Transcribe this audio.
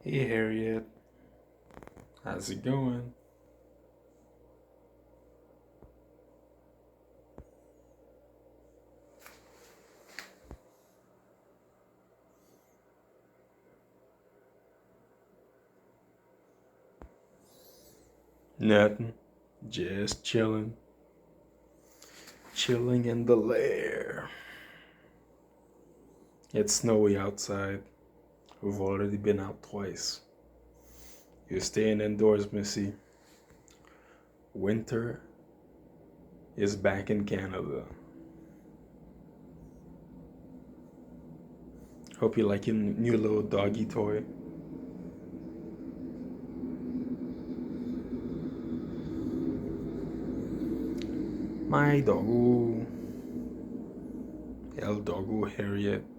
Hey Harriet, how's it going? Nothing, just chilling. Chilling in the lair. It's snowy outside. We've already been out twice. You're staying indoors, Missy. Winter is back in Canada. Hope you like your new little doggy toy. My doggo, El Doggo Harriet.